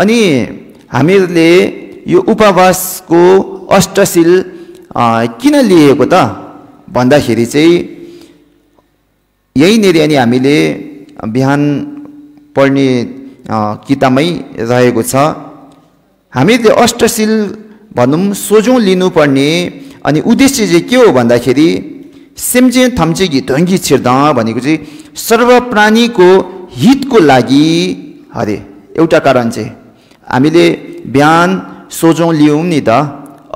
अनि हामीहरूले यो उपवासको अष्टशील किन लिएको त भन्दाखेरि चाहिँ यहीँनेरि अनि हामीले बिहान पढ्ने किताबमै रहेको छ। हामीले अष्टशील भनौँ सोझौँ लिनुपर्ने अनि उद्देश्य चाहिँ के हो भन्दाखेरि सेम्जे थम्चे घितोङ्गी छिर्दा भनेको चाहिँ सर्व प्राणीको हितको लागि अरे एउटा कारण चाहिँ हामीले बिहान सोझौँ लियौँ नि त,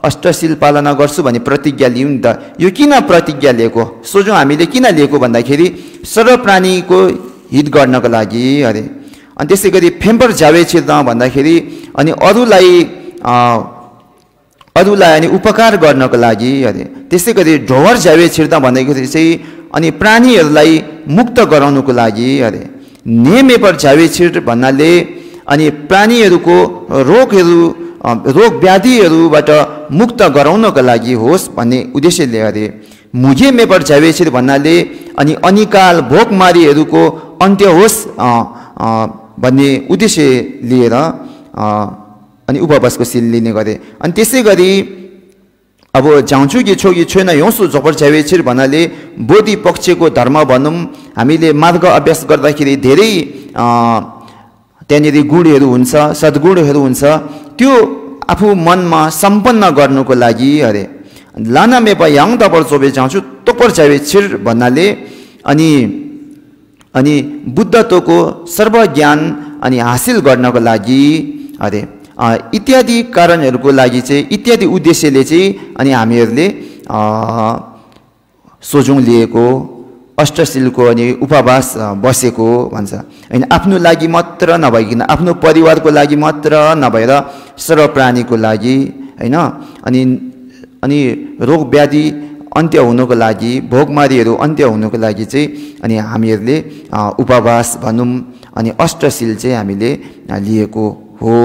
अष्टशील पालना गर्छु भन्ने प्रतिज्ञा लियौँ नि त। यो किन प्रतिज्ञा लिएको, सोझौँ हामीले किन लिएको भन्दाखेरि सर्व प्राणीको हित गर्नको लागि अरे। अनि त्यसै गरी फेम्पर झ्यावे छिर्दा भन्दाखेरि अनि अरूलाई अनि उपकार गर्नको लागि अरे। त्यसै गरी ढोवर झ्यावे छिर्दा भन्दाखेरि चाहिँ अनि प्राणीहरूलाई मुक्त गराउनको लागि अरे। नेमेपर झ्यावे छिर भन्नाले अनि प्राणीहरूको रोग व्याधिहरूबाट मुक्त गराउनको लागि होस् भन्ने उद्देश्यले अरे। मुझे मेपर झ्यावे छिर भन्नाले अनि अनिकाल भोकमारीहरूको अन्त्य होस् भन्ने उद्देश्य लिएर अनि उपवासको शील लिने गरे। अनि त्यसै गरी अब जाउँछु कि छोगी छोएन यौसु झोपर झ्यावे छिर भन्नाले बोधि पक्षको धर्म भनौँ, हामीले मार्ग अभ्यास गर्दाखेरि धेरै त्यहाँनिर गुणहरू हुन्छ, सद्गुणहरू हुन्छ, त्यो आफू मनमा सम्पन्न गर्नुको लागि अरे। लाना मेपा याङ तपर चोबे जाउँछु तोपर झ्यावे छिर भन्नाले अनि बुद्धत्वको सर्वज्ञान अनि हासिल गर्नको लागि अरे। इत्यादि कारणहरूको लागि चाहिँ इत्यादि उद्देश्यले चाहिँ अनि हामीहरूले सोझौँ लिएको अष्टशीलको अनि उपवास बसेको भन्छ हैन। आफ्नो लागि मात्र नभइकन आफ्नो परिवारको लागि मात्र नभएर सर्व प्राणीको लागि हैन। अनि रोग व्याधि अन्त्य हुनको लागि, भोकमारीहरू अन्त्य हुनको लागि चाहिँ अनि हामीहरूले उपवास भनौँ अनि अष्टशील चाहिँ हामीले लिएको हो।